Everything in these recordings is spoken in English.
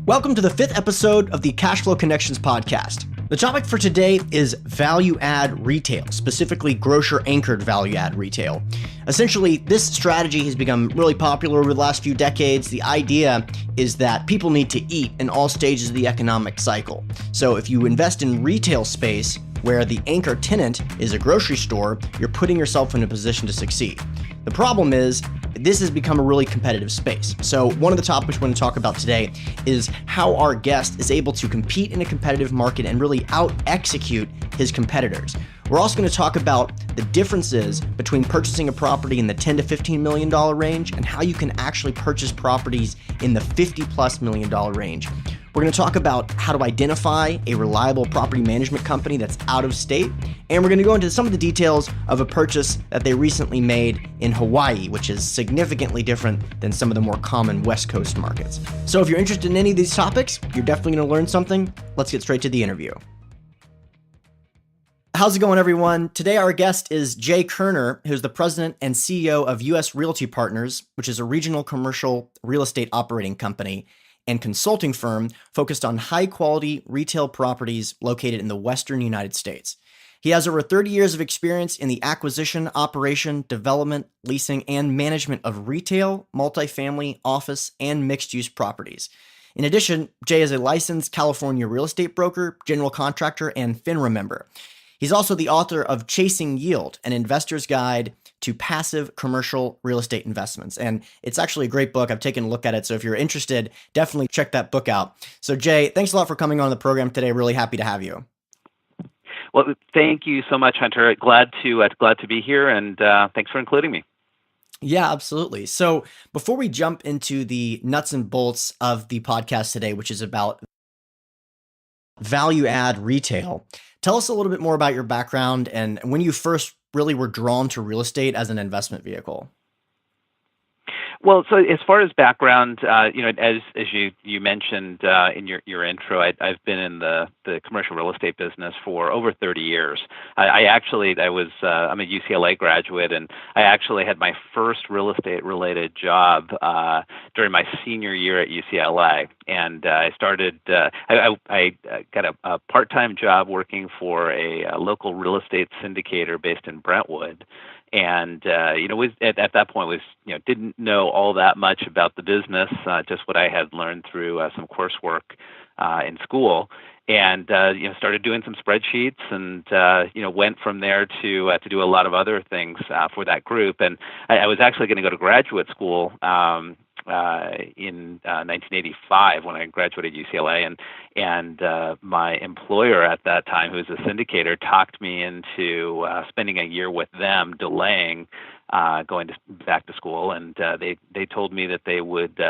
Welcome to the 5th episode of the Cashflow Connections podcast. The topic for today is value-add retail, specifically grocer-anchored value-add retail. Essentially, this strategy has become really popular over the last few decades. The idea is that people need to eat in all stages of the economic cycle. So if you invest in retail space where the anchor tenant is a grocery store, you're putting yourself in a position to succeed. The problem is, this has become a really competitive space. So one of the topics we're going to talk about today is how our guest is able to compete in a competitive market and really out-execute his competitors. We're also going to talk about the differences between purchasing a property in the $10 to $15 million range and how you can actually purchase properties in the $50+ million range. We're going to talk about how to identify a reliable property management company that's out of state, and we're going to go into some of the details of a purchase that they recently made in Hawaii, which is significantly different than some of the more common West Coast markets. So if you're interested in any of these topics, you're definitely going to learn something. Let's get straight to the interview. How's it going, everyone? Today, our guest is Jay Kerner, who's the president and CEO of U.S Realty Partners, which is a regional commercial real estate operating company and consulting firm focused on high-quality retail properties located in the Western United States. He has over 30 years of experience in the acquisition, operation, development, leasing, and management of retail, multifamily, office, and mixed-use properties. In addition, Jay is a licensed California real estate broker, general contractor, and FINRA member. He's also the author of Chasing Yield, an investor's guide to passive commercial real estate investments. And it's actually a great book. I've taken a look at it. So if you're interested, definitely check that book out. So Jay, thanks a lot for coming on the program today. Really happy to have you. Well, thank you so much, Hunter. Glad to be here, and thanks for including me. Yeah, absolutely. So before we jump into the nuts and bolts of the podcast today, which is about value add retail, tell us a little bit more about your background and when you first really were drawn to real estate as an investment vehicle. Well, so as far as background, as you mentioned in your intro, I've been in the commercial real estate business for over 30 years. I'm a UCLA graduate, and I actually had my first real estate related job during my senior year at UCLA, and I started. I got a part-time job working for a local real estate syndicator based in Brentwood. And at that point didn't know all that much about the business, just what I had learned through some coursework in school, and started doing some spreadsheets, and went from there to do a lot of other things for that group. And I was actually going to go to graduate school in 1985 when I graduated UCLA, and my employer at that time, who was a syndicator, talked me into spending a year with them, delaying going back to school, and they told me that they would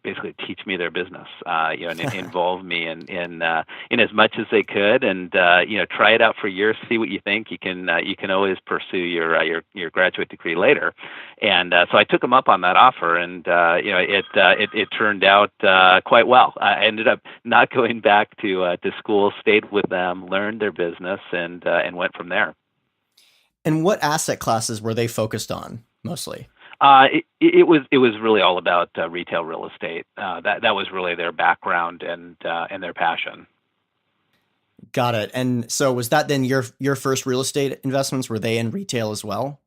basically teach me their business, and involve me in as much as they could, and try it out for a year, see what you think. You can always pursue your graduate degree later, and so I took them up on that offer, and it turned out quite well. I ended up not going back to school, stayed with them, learned their business, and went from there. And what asset classes were they focused on mostly? It was really all about retail real estate. That was really their background and their passion. Got it. And so was that then your first real estate investments? Were they in retail as well?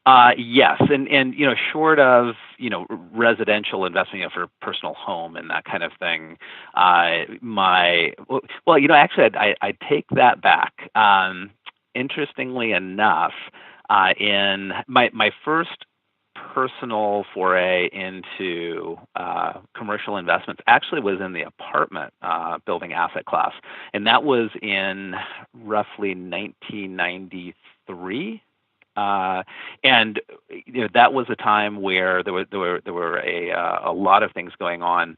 Yes, and short of residential investment, for personal home and that kind of thing. Actually, I take that back. Interestingly enough, in my first personal foray into commercial investments actually was in the apartment building asset class, and that was in roughly 1993. And that was a time where there were a lot of things going on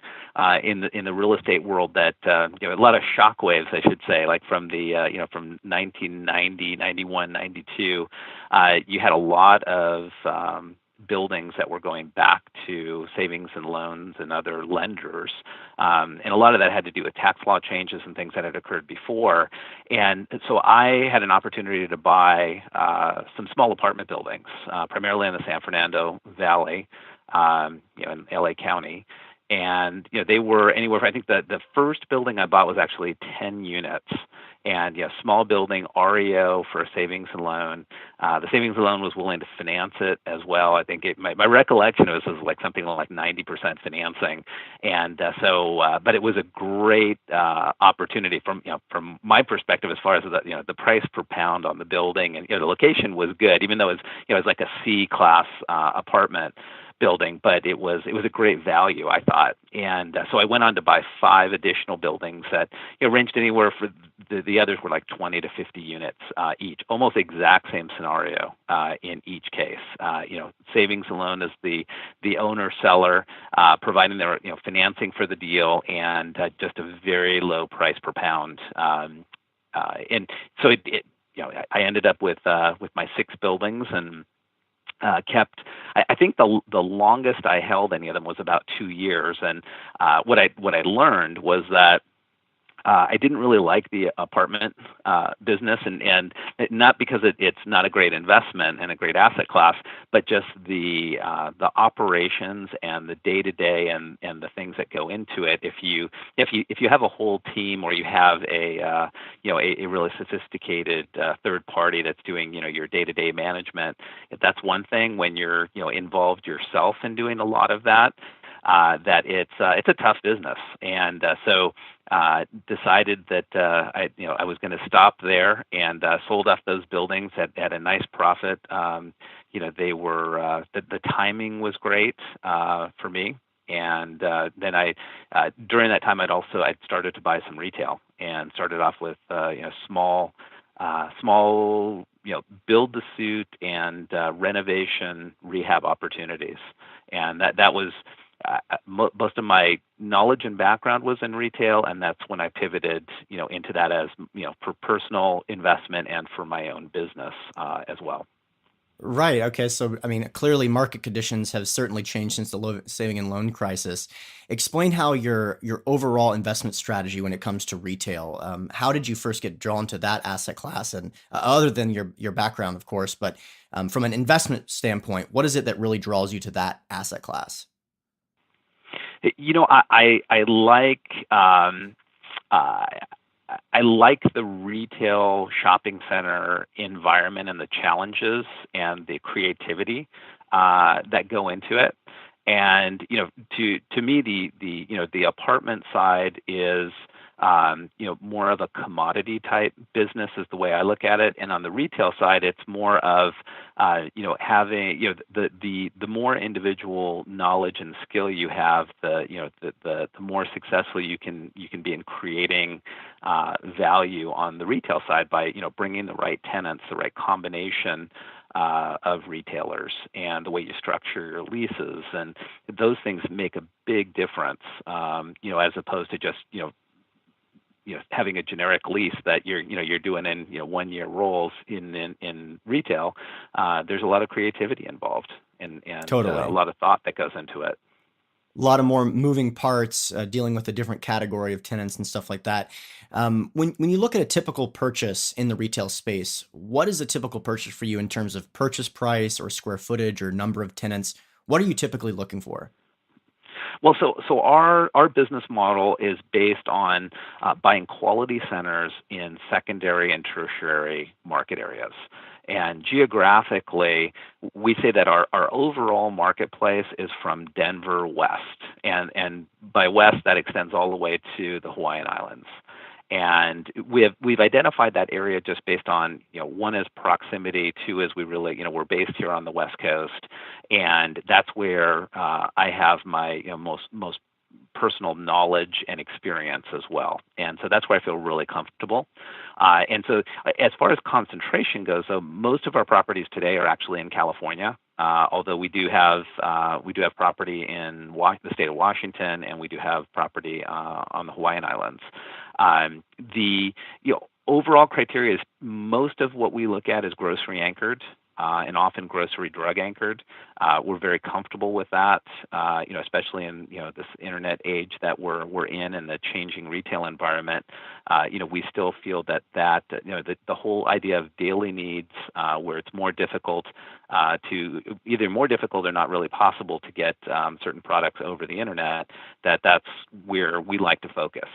in the real estate world that a lot of shockwaves, I should say, like from from 1990, 91, 92, you had a lot of buildings that were going back to savings and loans and other lenders. And a lot of that had to do with tax law changes and things that had occurred before. And so I had an opportunity to buy some small apartment buildings, primarily in the San Fernando Valley, in LA County. And they were anywhere. I think the first building I bought was actually 10 units, and small building, REO for a savings and loan. The savings and loan was willing to finance it as well. I think my recollection was like something like 90% financing, and but it was a great opportunity from my perspective as far as the price per pound on the building, and the location was good, even though it was like a C class apartment building, but it was a great value, I thought. And so I went on to buy 5 additional buildings that ranged anywhere for the others were like 20 to 50 units each, almost exact same scenario in each case. Savings and loan is the owner seller providing their financing for the deal, and just a very low price per pound. And so I ended up with my 6 buildings, and kept. I think the longest I held any of them was about 2 years. And what I learned was that I didn't really like the apartment business, and not because it's not a great investment and a great asset class, but just the operations and the day to day and the things that go into it. If you have a whole team, or you have a really sophisticated third party that's doing your day to day management, that's one thing. When you're involved yourself in doing a lot of that, that it's a tough business. And so decided that I was going to stop there, and sold off those buildings at a nice profit. They were the timing was great for me. And then during that time I'd started to buy some retail, and started off with small build to suit and renovation rehab opportunities. And that was most of my knowledge and background was in retail, and that's when I pivoted, into that as for personal investment and for my own business as well. Right. Okay. So, I mean, clearly market conditions have certainly changed since the saving and loan crisis. Explain how your overall investment strategy when it comes to retail. How did you first get drawn to that asset class? And other than your background, of course, but from an investment standpoint, what is it that really draws you to that asset class? I like the retail shopping center environment and the challenges and the creativity that go into it. And to me, the apartment side is more of a commodity type business is the way I look at it. And on the retail side, it's more of having the more individual knowledge and skill you have, the more successful you can be in creating value on the retail side by bringing the right tenants, the right combination of retailers, and the way you structure your leases, and those things make a big difference. As opposed to just having a generic lease that you're doing in 1 year rolls in retail. There's a lot of creativity involved, and Totally. a lot of thought that goes into it. A lot of more moving parts, dealing with a different category of tenants and stuff like that. When you look at a typical purchase in the retail space, what is a typical purchase for you in terms of purchase price or square footage or number of tenants? What are you typically looking for? Well, so our business model is based on buying quality centers in secondary and tertiary market areas. And geographically, we say that our overall marketplace is from Denver west. And by west, that extends all the way to the Hawaiian Islands. And we've identified that area just based on, one is proximity, two is we're based here on the West Coast, and that's where I have my most personal knowledge and experience as well. And so that's where I feel really comfortable. And so as far as concentration goes, so most of our properties today are actually in California. Although we do have property in the state of Washington, and we do have property on the Hawaiian Islands. The overall criteria is most of what we look at is grocery anchored. and often grocery drug anchored. We're very comfortable with that, especially in this internet age that we're in and the changing retail environment. We still feel that the whole idea of daily needs, where it's more difficult to either more difficult or not really possible to get certain products over the internet, that's where we like to focus.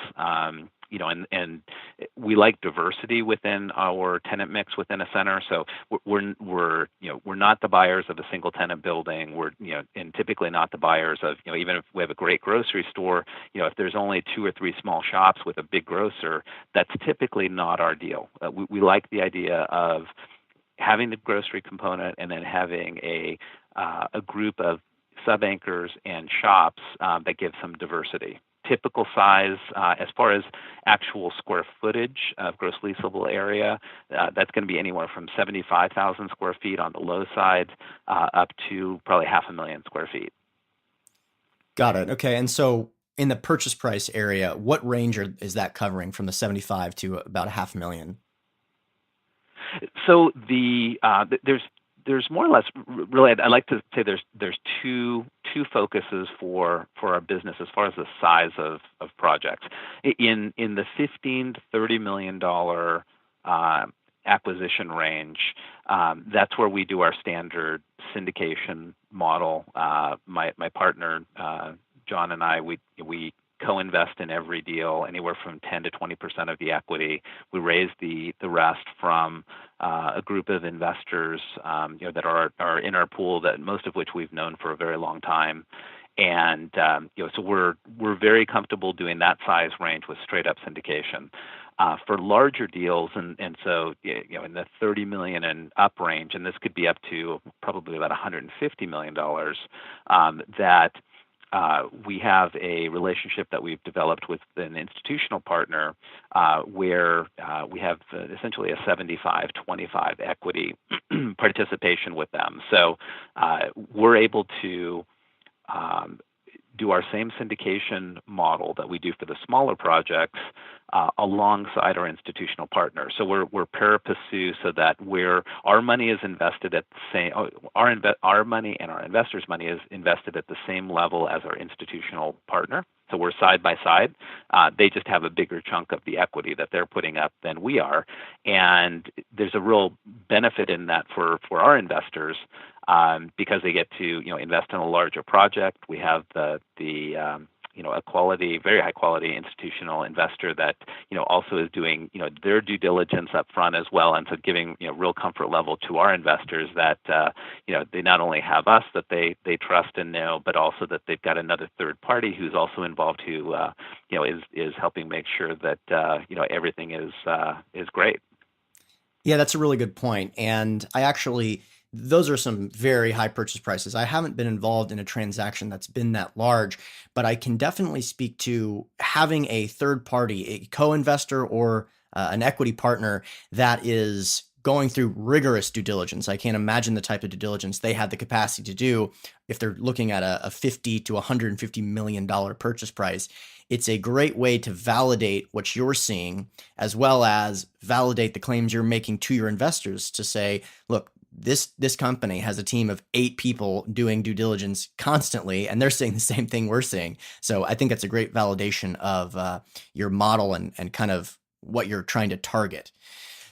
And we like diversity within our tenant mix within a center. So we're not the buyers of a single tenant building. And typically not the buyers of, even if we have a great grocery store, if there's only 2 or 3 small shops with a big grocer, that's typically not our deal. We like the idea of having the grocery component and then having a group of sub-anchors and shops that give some diversity. Typical size, as far as actual square footage of gross leasable area, that's going to be anywhere from 75,000 square feet on the low side up to probably 500,000 square feet. Got it. Okay. And so in the purchase price area, what range is that covering from the 75 to about 500,000? So there's more or less, really, I'd like to say there's two focuses for our business as far as the size of projects. In the $15 to $30 million acquisition range, that's where we do our standard syndication model. My partner John and I, we co-invest in every deal, anywhere from 10 to 20% of the equity. We raise the rest from a group of investors, that are in our pool, that most of which we've known for a very long time. And so we're very comfortable doing that size range with straight up syndication. For larger deals, and so in the 30 million and up range, and this could be up to probably about $150 million, that we have a relationship that we've developed with an institutional partner, where we have essentially a 75-25 equity participation with them. So we're able to do our same syndication model that we do for the smaller projects alongside our institutional partners. So we're pari passu, so that our money is invested at the same, our money and our investors' money is invested at the same level as our institutional partner. So we're side by side. They just have a bigger chunk of the equity that they're putting up than we are, and there's a real benefit in that for our investors, because they get to invest in a larger project. We have the a quality, very high quality institutional investor that also is doing their due diligence up front as well, and so giving real comfort level to our investors that they not only have us that they trust and know, but also that they've got another third party who's also involved, who is helping make sure that everything is great. Yeah, that's a really good point. And those are some very high purchase prices. I haven't been involved in a transaction that's been that large, but I can definitely speak to having a third party, a co-investor or an equity partner that is going through rigorous due diligence. I can't imagine the type of due diligence they have the capacity to do if they're looking at a $50 to $150 million purchase price. It's a great way to validate what you're seeing, as well as validate the claims you're making to your investors, to say, look, this company has a team of 8 people doing due diligence constantly, and they're saying the same thing we're saying. So I think that's a great validation of your model and kind of what you're trying to target.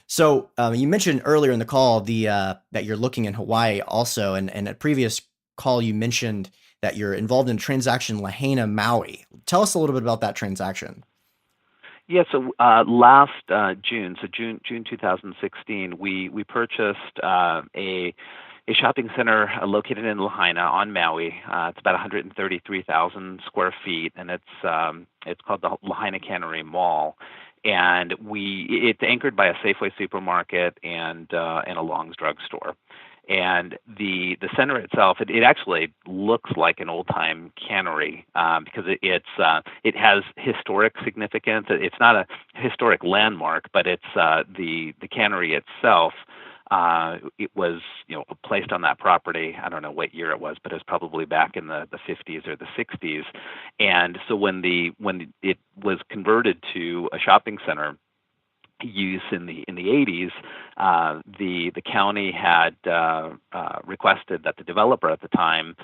So you mentioned earlier in the call that you're looking in Hawaii also, and a previous call you mentioned that you're involved in a transaction Lahaina, Maui. Tell us a little bit about that transaction. Yeah, so last June 2016, we purchased a shopping center located in Lahaina on Maui. It's about 133,000 square feet, and it's called the Lahaina Cannery Mall. And it's anchored by a Safeway supermarket and a Long's drugstore. And the center itself, it actually looks like an old time cannery, because it has historic significance. It's not a historic landmark, but it's the cannery itself. It was placed on that property. I don't know what year it was, but it was probably back in the 50s or the 60s. And so when it was converted to a shopping center, use in the 80s, the county had requested that the developer at the time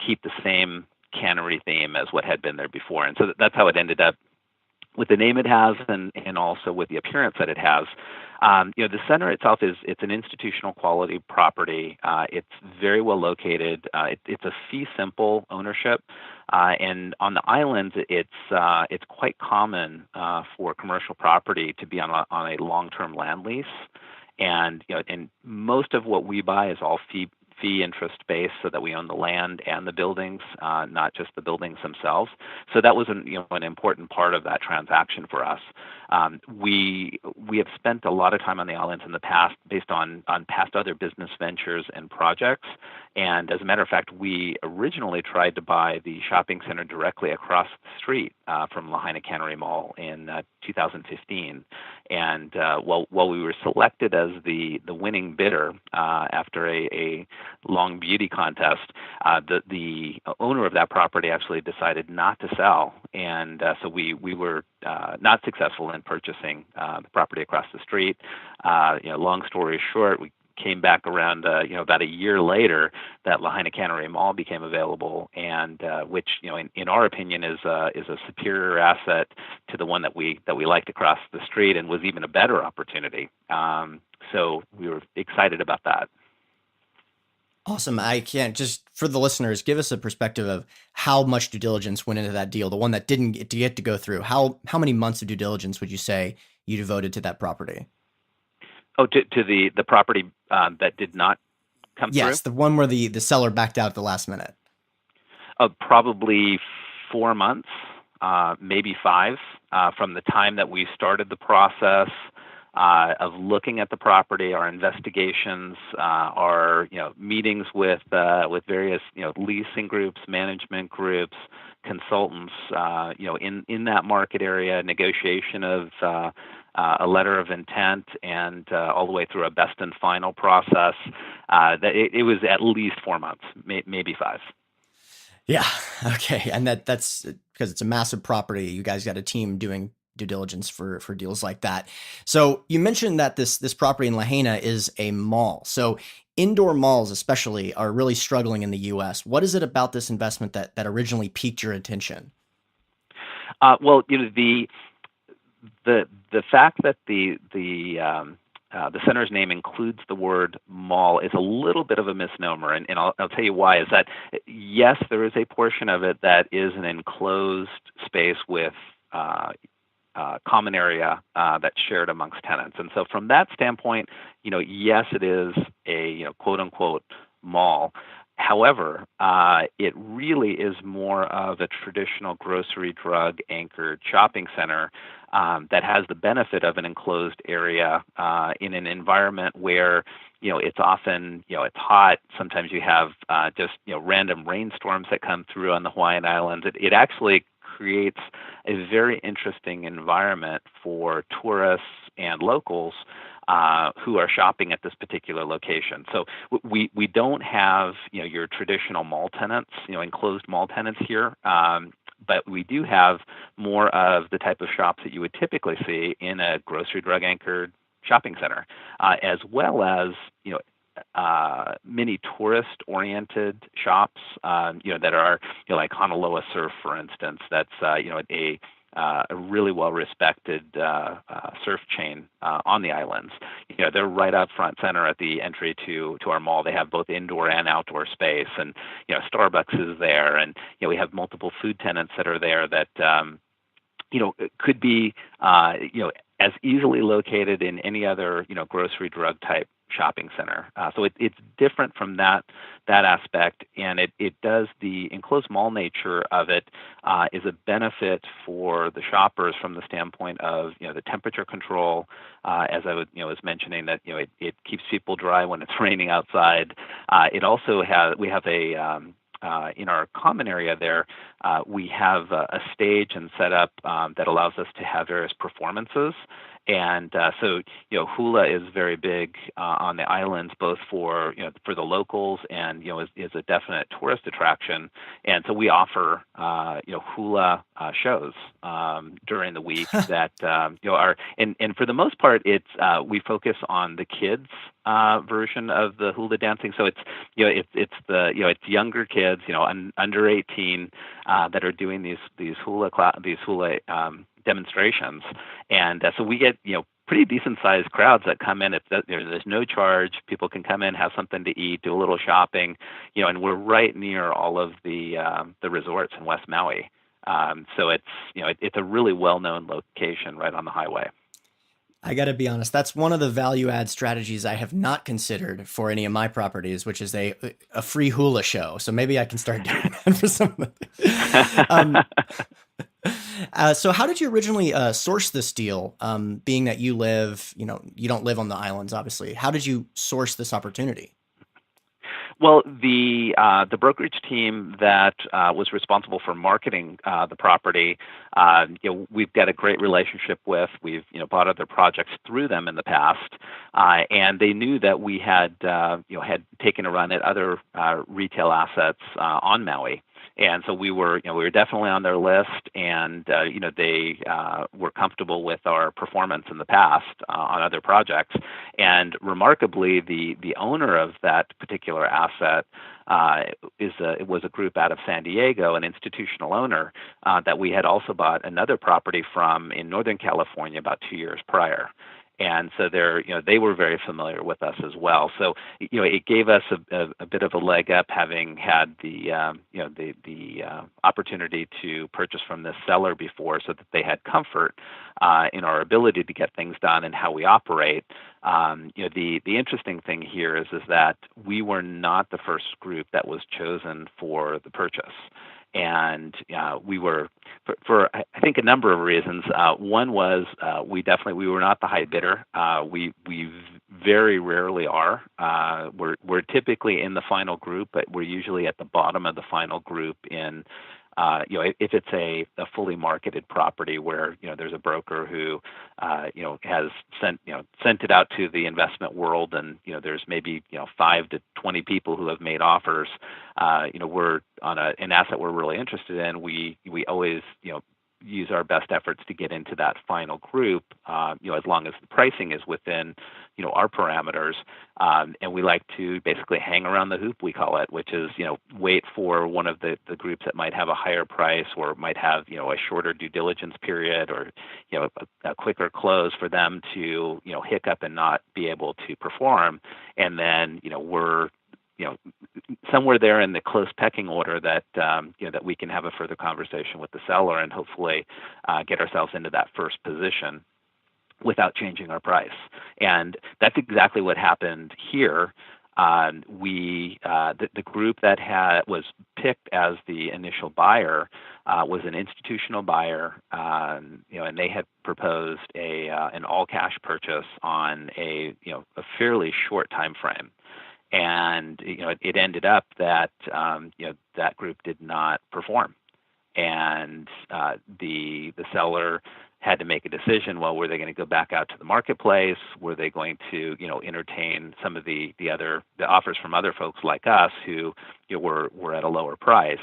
keep the same cannery theme as what had been there before, and so that's how it ended up with the name it has, and also with the appearance that it has. The center itself it's an institutional quality property. It's very well located. It's a fee simple ownership, and on the islands, it's quite common for commercial property to be on a long-term land lease, and most of what we buy is all fee interest based, so that we own the land and the buildings, not just the buildings themselves. So that was an important part of that transaction for us. We have spent a lot of time on the islands in the past, based on past other business ventures and projects. And as a matter of fact, we originally tried to buy the shopping center directly across the street from Lahaina Cannery Mall in 2015. And while we were selected as the winning bidder after a long beauty contest, the owner of that property actually decided not to sell, and so we were not successful in purchasing the property across the street. Long story short, we came back around about a year later that Lahaina Cannery Mall became available, and which in our opinion is a superior asset to the one that we liked across the street, and was even a better opportunity. So we were excited about that. Awesome. I can't, just for the listeners, give us a perspective of how much due diligence went into that deal, the one that didn't get to go through. How many months of due diligence would you say you devoted to that property? Oh, to the property that did not come through? Yes, the one where the seller backed out at the last minute. Probably 4 months, maybe 5, from the time that we started the process of looking at the property, our investigations, our meetings with various leasing groups, management groups, consultants, in that market area, negotiation of a letter of intent, and all the way through a best and final process. That it was at least 4 months, maybe 5. Yeah. Okay. And that's because it's a massive property. You guys got a team doing due diligence for deals like that. So you mentioned that this property in Lahaina is a mall. So indoor malls especially are really struggling in the U.S. What is it about this investment that originally piqued your attention? Well, the fact that the center's name includes the word mall is a little bit of a misnomer, and I'll tell you why. Is that yes, there is a portion of it that is an enclosed space with common area that's shared amongst tenants, and so from that standpoint, yes, it is a quote unquote mall. However, it really is more of a traditional grocery drug anchored shopping center that has the benefit of an enclosed area in an environment where it's often it's hot. Sometimes you have just random rainstorms that come through on the Hawaiian Islands. It actually creates a very interesting environment for tourists and locals who are shopping at this particular location. So we don't have your traditional mall tenants, enclosed mall tenants here, but we do have more of the type of shops that you would typically see in a grocery drug anchored shopping center, as well as many tourist-oriented shops, that are like Honolulu Surf, for instance. That's a really well-respected surf chain on the islands. They're right up front center at the entry to our mall. They have both indoor and outdoor space, and Starbucks is there, and we have multiple food tenants that are there that could be as easily located in any other grocery drug type shopping center. So it's different from that aspect, and it does, the enclosed mall nature of it is a benefit for the shoppers from the standpoint of the temperature control, as I was mentioning, that it keeps people dry when it's raining outside. It also we have a in our common area there, we have a stage and setup that allows us to have various performances. And so, hula is very big on the islands, both for for the locals and is a definite tourist attraction. And so we offer hula shows during the week that are and for the most part it's we focus on the kids version of the hula dancing. So it's younger kids under 18 that are doing these hula demonstrations, and so we get pretty decent sized crowds that come in. There's no charge. People can come in, have something to eat, do a little shopping, and we're right near all of the resorts in West Maui. So it's a really well known location right on the highway. I got to be honest, that's one of the value add strategies I have not considered for any of my properties, which is a free hula show. So maybe I can start doing that for some of them. So how did you originally source this deal? Being that you don't live on the islands, obviously. How did you source this opportunity? Well, the brokerage team that was responsible for marketing the property, we've got a great relationship with. We've bought other projects through them in the past, and they knew that we had had taken a run at other retail assets on Maui. And so we were definitely on their list, and they were comfortable with our performance in the past on other projects. And remarkably, the owner of that particular asset was a group out of San Diego, an institutional owner that we had also bought another property from in Northern California about 2 years prior. And so they were very familiar with us as well. So it gave us a bit of a leg up, having had the opportunity to purchase from this seller before, so that they had comfort in our ability to get things done and how we operate. The interesting thing here is that we were not the first group that was chosen for the purchase. And we were, for I think a number of reasons. One was we were not the high bidder. We very rarely are. We're typically in the final group, but we're usually at the bottom of the final group in. If it's a fully marketed property where there's a broker who has sent it out to the investment world, and there's maybe 5 to 20 people who have made offers. We're on an asset we're really interested in. We always use our best efforts to get into that final group, as long as the pricing is within, our parameters. And we like to basically hang around the hoop, we call it, which is, wait for one of the groups that might have a higher price or might have, a shorter due diligence period or, a quicker close for them to, hiccup and not be able to perform. And then, we're, somewhere there in the close pecking order that that we can have a further conversation with the seller and hopefully get ourselves into that first position without changing our price. And that's exactly what happened here. The group that was picked as the initial buyer was an institutional buyer, and they had proposed an all cash purchase on a fairly short time frame. And it ended up that that group did not perform, and the seller had to make a decision. Well, were they going to go back out to the marketplace? Were they going to entertain some of the offers from other folks like us who were at a lower price?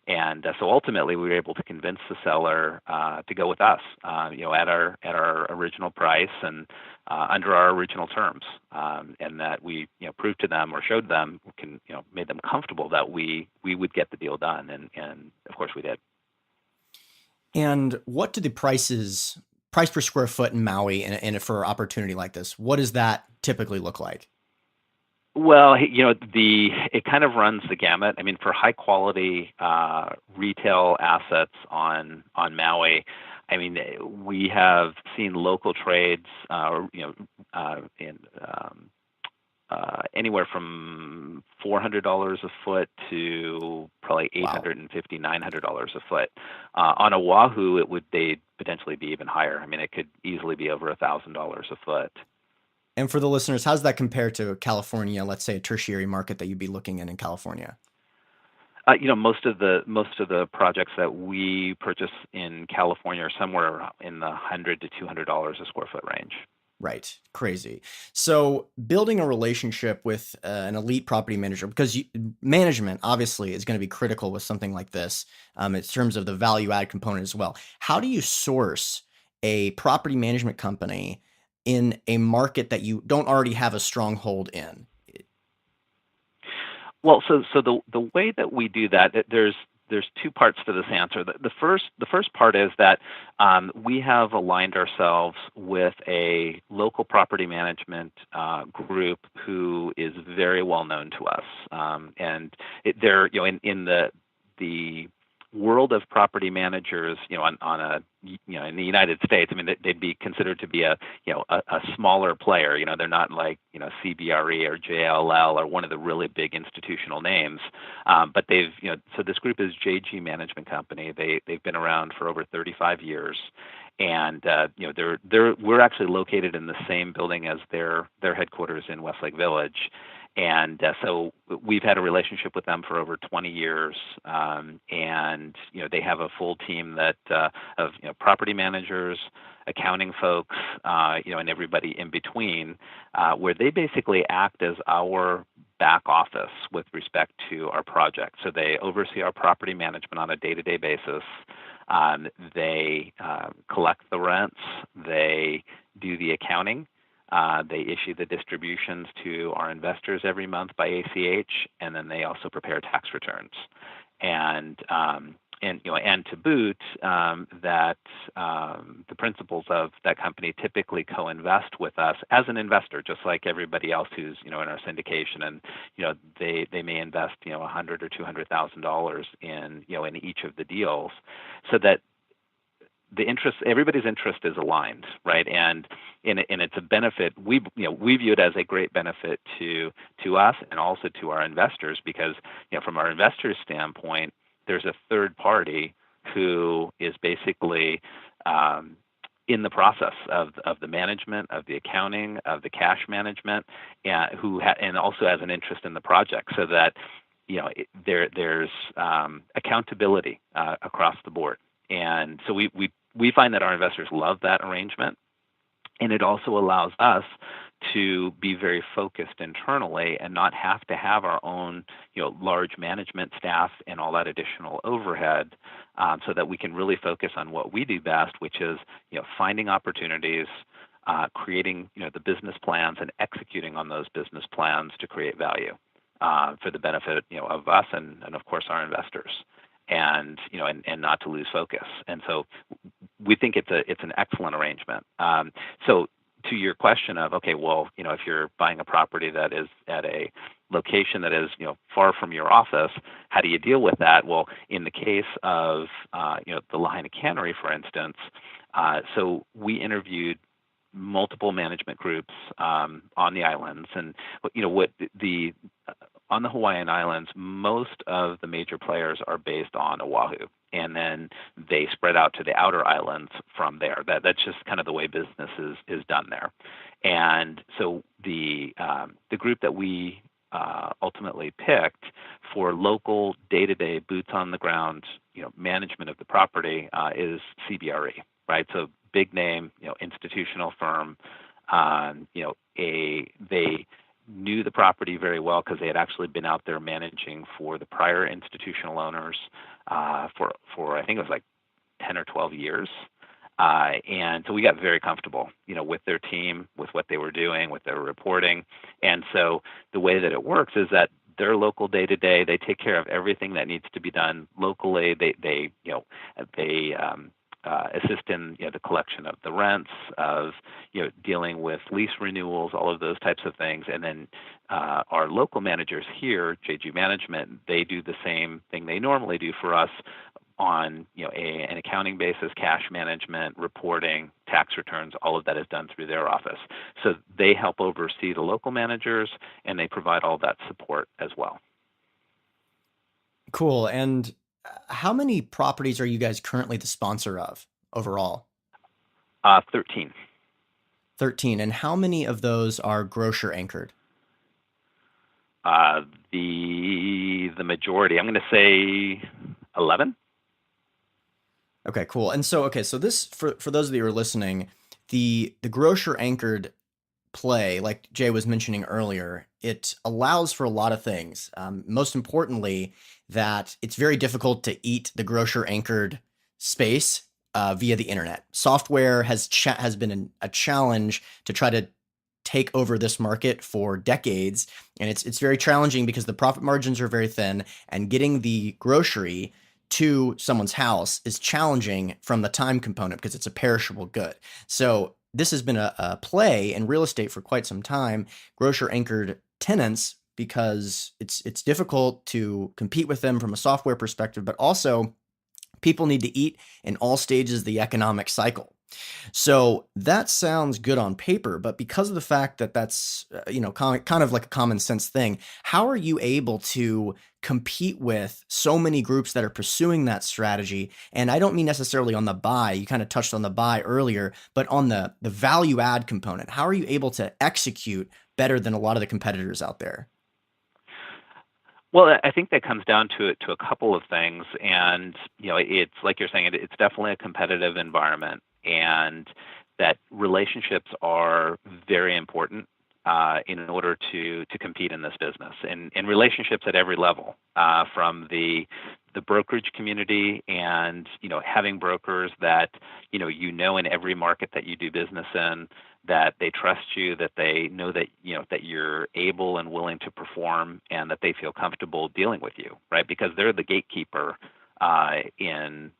And so ultimately, we were able to convince the seller to go with us, at our original price and under our original terms, and that we proved to them or showed them, made them comfortable that we would get the deal done, and of course we did. And what do the price per square foot in Maui and for an opportunity like this, what does that typically look like? Well, it kind of runs the gamut. I mean, for high quality retail assets on Maui, I mean, we have seen local trades, in anywhere from $400 a foot to probably $850, $900 a foot. On Oahu, they'd potentially be even higher. I mean, it could easily be over $1,000 a foot. And for the listeners, how does that compare to California, let's say a tertiary market that you'd be looking in California? Most of the projects that we purchase in California are somewhere in the $100 to $200 a square foot range. Right. Crazy. So building a relationship with an elite property manager, because management obviously is going to be critical with something like this, in terms of the value add component as well. How do you source a property management company in a market that you don't already have a stronghold in? Well, so the way that we do that, there's two parts to this answer. The first part is that we have aligned ourselves with a local property management group who is very well known to us, and they're in the world of property managers, on a in the United States. I mean, they'd be considered to be a smaller player. They're not like CBRE or JLL or one of the really big institutional names. But so this group is JG Management Company. They've been around for over 35 years. And we're actually located in the same building as their headquarters in Westlake Village. And so we've had a relationship with them for over 20 years, and they have a full team of property managers, accounting folks, and everybody in between, where they basically act as our back office with respect to our project. So they oversee our property management on a day-to-day basis. They collect the rents. They do the accounting. They issue the distributions to our investors every month by ACH, and then they also prepare tax returns. And to boot, that the principals of that company typically co-invest with us as an investor, just like everybody else who's in our syndication, and they may invest $100,000 or $200,000 in each of the deals, so that everybody's interest is aligned, right? And it's a benefit. We view it as a great benefit to us and also to our investors, because from our investors' standpoint, there's a third party who is basically in the process of the management, of the accounting, of the cash management, and also has an interest in the project, so that there's accountability across the board. And so we find that our investors love that arrangement, and it also allows us to be very focused internally and not have to have our own large management staff and all that additional overhead, so that we can really focus on what we do best, which is finding opportunities, creating the business plans, and executing on those business plans to create value for the benefit of us and of course our investors. And not to lose focus. And so we think it's an excellent arrangement. So to your question of, okay, well, if you're buying a property that is at a location that is far from your office, how do you deal with that? Well, in the case of the Lahaina Cannery, for instance, so we interviewed multiple management groups on the islands, and on the Hawaiian Islands, most of the major players are based on Oahu, and then they spread out to the outer islands from there. That's just kind of the way business is done there. And so the group that we ultimately picked for local day-to-day boots on the ground management of the property is CBRE, right? So big name institutional firm. They knew the property very well because they had actually been out there managing for the prior institutional owners for I think it was like 10 or 12 years. And so we got very comfortable, with their team, with what they were doing, with their reporting. And so the way that it works is that their local day-to-day, they take care of everything that needs to be done locally. They assist in the collection of the rents, of dealing with lease renewals, all of those types of things. And then our local managers here, JG Management, they do the same thing they normally do for us on an accounting basis, cash management, reporting, tax returns. All of that is done through their office. So they help oversee the local managers, and they provide all that support as well. Cool. And how many properties are you guys currently the sponsor of overall? 13. 13. And how many of those are grocer anchored? The be the majority. I'm going to say 11. Okay, cool. And so, okay, so this for those of you who are listening, the grocer anchored play, like Jay was mentioning earlier, it allows for a lot of things. Most importantly, that it's very difficult to eat the grocer anchored space via the internet. Software has been a challenge to try to take over this market for decades, and it's very challenging because the profit margins are very thin, and getting the grocery to someone's house is challenging from the time component because it's a perishable good. So this has been a play in real estate for quite some time, grocer anchored tenants, because it's difficult to compete with them from a software perspective, but also people need to eat in all stages of the economic cycle. So that sounds good on paper, but because of the fact that that's kind of like a common sense thing, how are you able to compete with so many groups that are pursuing that strategy? And I don't mean necessarily on the buy. You kind of touched on the buy earlier, but on the value add component. How are you able to execute better than a lot of the competitors out there? Well, I think that comes down to a couple of things, and it's like you're saying, it's definitely a competitive environment, and that relationships are very important in order to compete in this business, and relationships at every level, from the brokerage community, and having brokers that in every market that you do business in, that they trust you, that they know that that you're able and willing to perform, and that they feel comfortable dealing with you, right? Because they're the gatekeeper in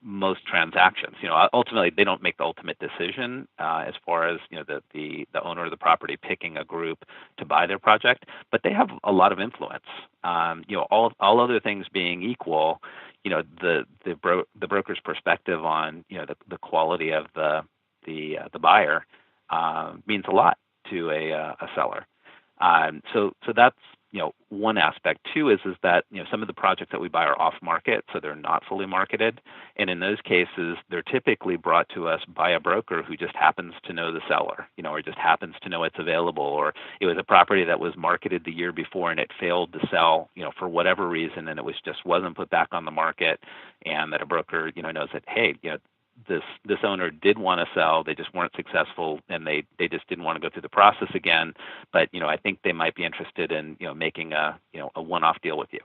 most transactions. Ultimately they don't make the ultimate decision as far as the owner of the property picking a group to buy their project, but they have a lot of influence. All other things being equal, the broker's perspective on the quality of the buyer means a lot to a seller. So that's one aspect. Two is that some of the projects that we buy are off market, so they're not fully marketed, and in those cases they're typically brought to us by a broker who just happens to know the seller, or just happens to know it's available, or it was a property that was marketed the year before and it failed to sell, for whatever reason, and it wasn't put back on the market, and that a broker knows that, hey, this owner did want to sell, they just weren't successful, and they just didn't want to go through the process again, but I think they might be interested in making a one-off deal with you,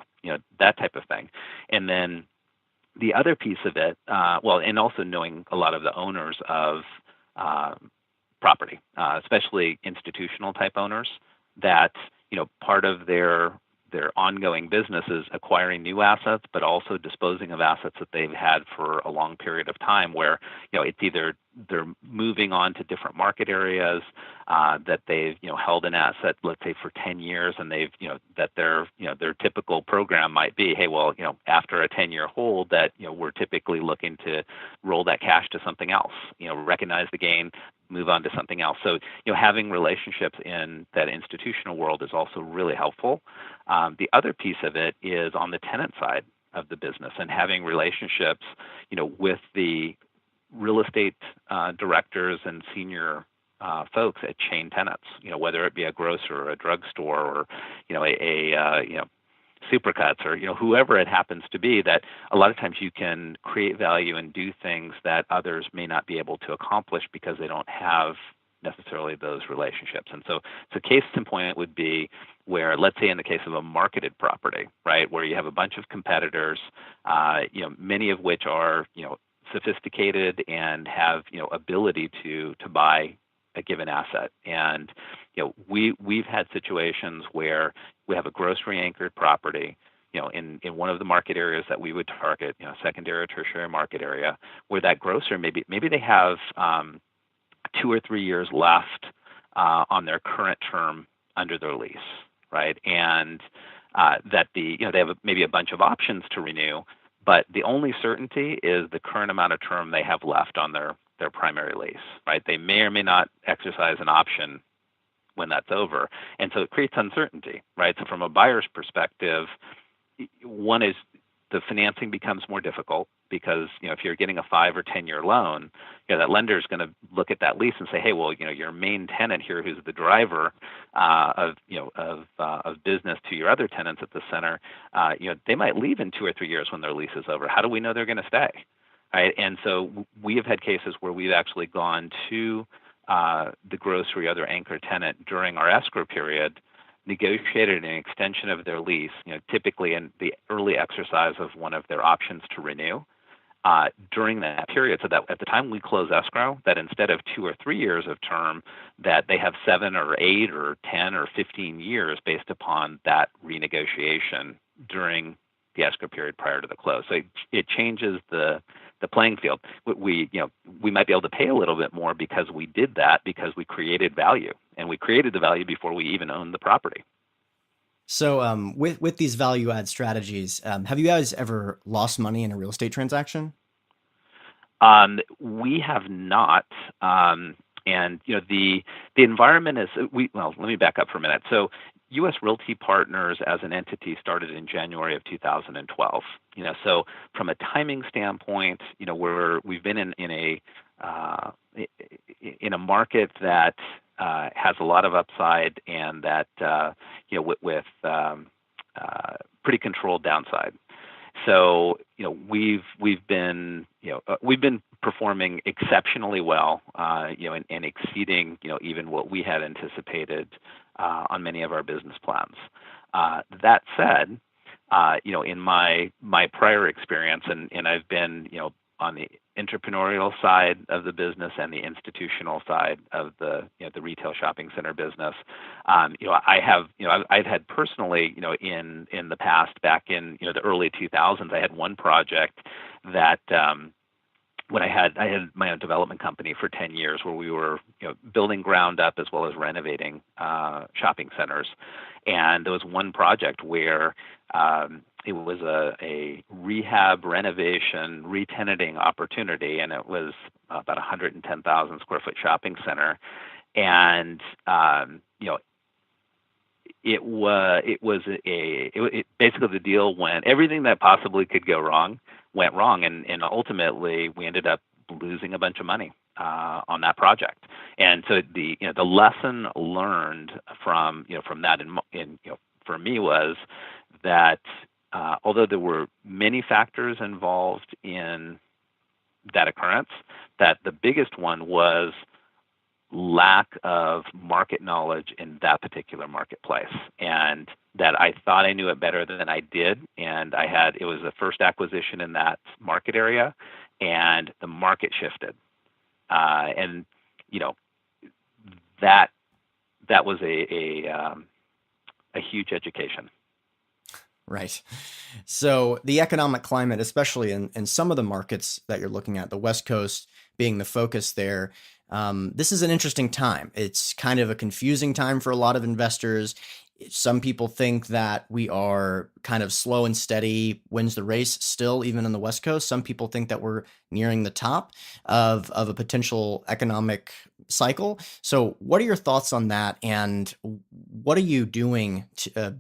that type of thing. And then the other piece of it, and also knowing a lot of the owners of property, especially institutional type owners, that part of their ongoing business is acquiring new assets, but also disposing of assets that they've had for a long period of time, where it's either they're moving on to different market areas, that they've held an asset, let's say, for 10 years, and they've that their typical program might be, hey, well, after a 10-year hold, that we're typically looking to roll that cash to something else, recognize the gain, move on to something else. So, having relationships in that institutional world is also really helpful. The other piece of it is on the tenant side of the business, and having relationships, with the real estate directors and senior folks at chain tenants, whether it be a grocer or a drugstore, or a Supercuts, or whoever it happens to be, that a lot of times you can create value and do things that others may not be able to accomplish because they don't have necessarily those relationships. And so case in point would be where, let's say in the case of a marketed property, right, where you have a bunch of competitors, many of which are sophisticated and have ability to buy a given asset. And we've had situations where we have a grocery anchored property, in one of the market areas that we would target, secondary or tertiary market area, where that grocer maybe they have 2 or 3 years left on their current term under their lease, right? And that they have maybe a bunch of options to renew, but the only certainty is the current amount of term they have left on their primary lease, right? They may or may not exercise an option when that's over. And so it creates uncertainty, right? So from a buyer's perspective, one is the financing becomes more difficult because if you're getting a 5 or 10 year loan, that lender is going to look at that lease and say, hey, well, your main tenant here, who's the driver of business to your other tenants at the center, they might leave in 2 or 3 years when their lease is over. How do we know they're going to stay? Right? And so we have had cases where we've actually gone to the grocery or other anchor tenant during our escrow period, negotiated an extension of their lease, typically in the early exercise of one of their options to renew during that period, so that at the time we close escrow, that instead of 2 or 3 years of term, that they have 7 or 8 or 10 or 15 years based upon that renegotiation during the escrow period prior to the close. So it changes the playing field. We might be able to pay a little bit more because we did that, because we created value, and we created the value before we even owned the property. So with these value add strategies, have you guys ever lost money in a real estate transaction? We have not. And the environment is let me back up for a minute. So U.S. Realty Partners as an entity started in January of 2012. So from a timing standpoint, we've been in a market that has a lot of upside, and that with pretty controlled downside. So we've been performing exceptionally well, and exceeding even what we had anticipated on many of our business plans. That said, in my prior experience, and I've been on the entrepreneurial side of the business and the institutional side of the retail shopping center business. I've had personally, in the past, back in the early 2000s, I had one project that when I had my own development company for 10 years, where we were building ground up as well as renovating shopping centers. And there was one project where it was a rehab, renovation, re-tenanting opportunity, and it was about 110,000 square foot shopping center. And basically the deal went, everything that possibly could go wrong went wrong, and ultimately we ended up losing a bunch of money on that project. And so the lesson learned from that, and for me, was that although there were many factors involved in that occurrence, that the biggest one was lack of market knowledge in that particular marketplace, and that I thought I knew it better than I did. And it was the first acquisition in that market area, and the market shifted. And that was a huge education. Right. So the economic climate, especially in some of the markets that you're looking at, the West Coast being the focus there, this is an interesting time. It's kind of a confusing time for a lot of investors. Some people think that we are kind of slow and steady wins the race still, even on the West Coast. Some people think that we're nearing the top of a potential economic cycle. So what are your thoughts on that? And what are you doing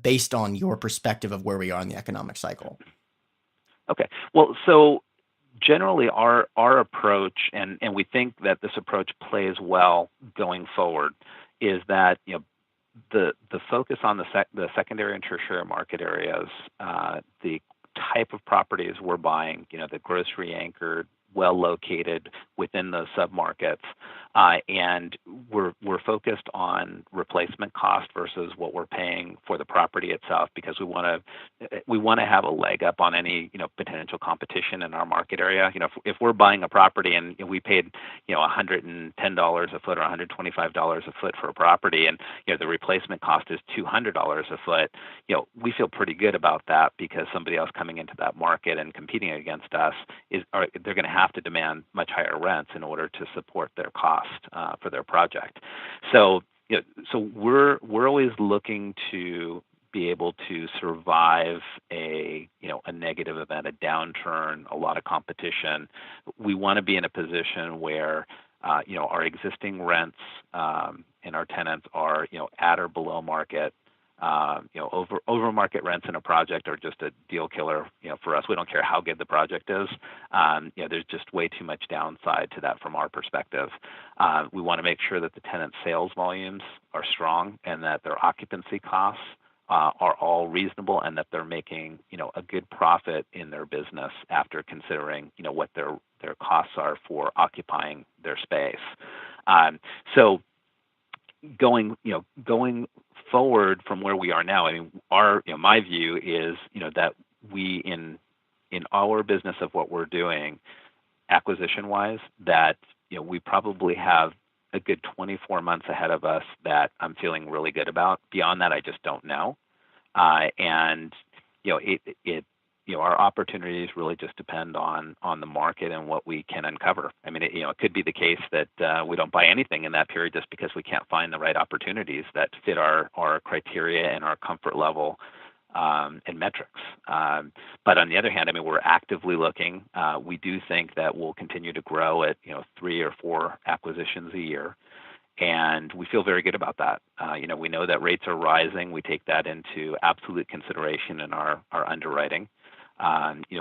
based on your perspective of where we are in the economic cycle? Okay. Well, so generally our approach, and we think that this approach plays well going forward, is that the focus on the secondary and tertiary market areas, the type of properties we're buying, the grocery anchored, well located within those submarkets, and we're focused on replacement cost versus what we're paying for the property itself, because we want to have a leg up on any potential competition in our market area. If we're buying a property and we paid $110 a foot or $125 a foot for a property, and the replacement cost is $200 a foot, we feel pretty good about that, because somebody else coming into that market and competing against us they're going to have to demand much higher rents in order to support their cost for their project. So we're always looking to be able to survive a negative event, a downturn, a lot of competition. We want to be in a position where our existing rents and our tenants are at or below market. Over market rents in a project are just a deal killer. For us, we don't care how good the project is. There's just way too much downside to that from our perspective. We want to make sure that the tenant sales volumes are strong and that their occupancy costs are all reasonable and that they're making, a good profit in their business after considering, what their costs are for occupying their space. So going forward from where we are now, my view is, that we in our business of what we're doing, acquisition-wise, that we probably have a good 24 months ahead of us that I'm feeling really good about. Beyond that, I just don't know. Our opportunities really just depend on the market and what we can uncover. It could be the case that we don't buy anything in that period just because we can't find the right opportunities that fit our criteria and our comfort level and metrics. But on the other hand, we're actively looking. We do think that we'll continue to grow at 3 or 4 acquisitions a year. And we feel very good about that. We know that rates are rising. We take that into absolute consideration in our underwriting.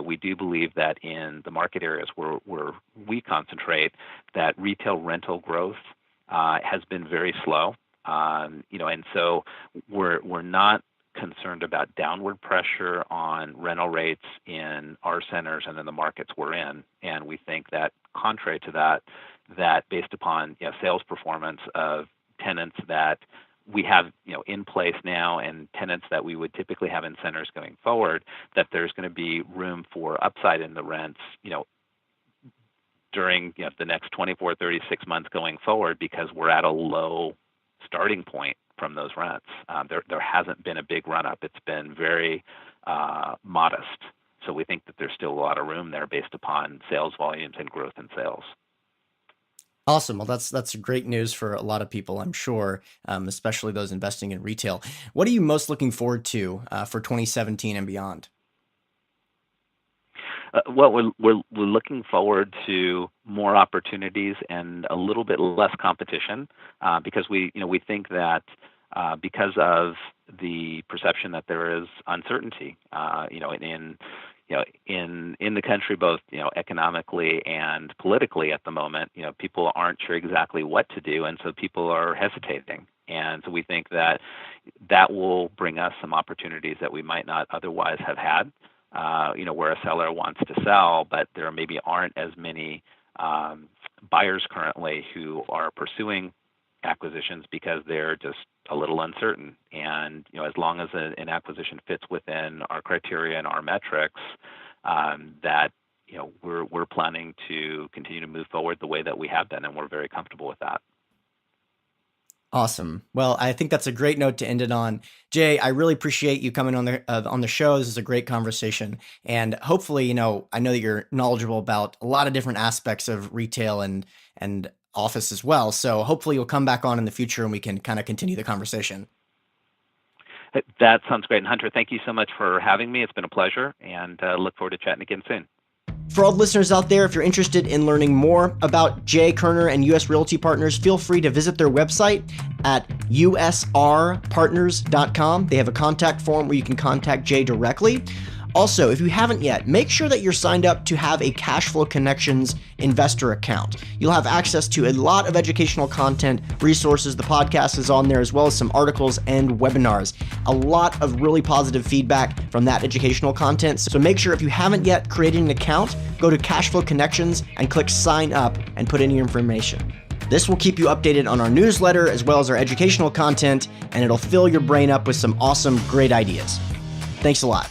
We do believe that in the market areas where we concentrate, that retail rental growth has been very slow. And so we're not concerned about downward pressure on rental rates in our centers and in the markets we're in. And we think that contrary to that based upon sales performance of tenants that we have in place now and tenants that we would typically have in centers going forward, that there's going to be room for upside in the rents during the next 24, 36 months going forward, because we're at a low starting point from those rents. There hasn't been a big run up. It's been very modest. So we think that there's still a lot of room there based upon sales volumes and growth in sales. Awesome. Well, that's great news for a lot of people, I'm sure, especially those investing in retail. What are you most looking forward to for 2017 and beyond? Well, we're looking forward to more opportunities and a little bit less competition because we think that because of the perception that there is uncertainty, in the country, both economically and politically at the moment, people aren't sure exactly what to do, and so people are hesitating. And so we think that will bring us some opportunities that we might not otherwise have had. Where a seller wants to sell, but there maybe aren't as many buyers currently who are pursuing acquisitions because they're just a little uncertain. And as long as an acquisition fits within our criteria and our metrics, that we're planning to continue to move forward the way that we have been, and we're very comfortable with that. Awesome. Well, I think that's a great note to end it on. Jay, I really appreciate you coming on the show. This is a great conversation. And hopefully, I know that you're knowledgeable about a lot of different aspects of retail and office as well. So hopefully you'll come back on in the future and we can kind of continue the conversation. That sounds great. And Hunter, thank you so much for having me. It's been a pleasure, and look forward to chatting again soon. For all the listeners out there, if you're interested in learning more about Jay Kerner and U.S. Realty Partners, feel free to visit their website at usrpartners.com. They have a contact form where you can contact Jay directly. Also, if you haven't yet, make sure that you're signed up to have a Cashflow Connections investor account. You'll have access to a lot of educational content, resources. The podcast is on there, as well as some articles and webinars. A lot of really positive feedback from that educational content. So make sure if you haven't yet created an account, go to Cashflow Connections and click sign up and put in your information. This will keep you updated on our newsletter as well as our educational content, and it'll fill your brain up with some awesome, great ideas. Thanks a lot.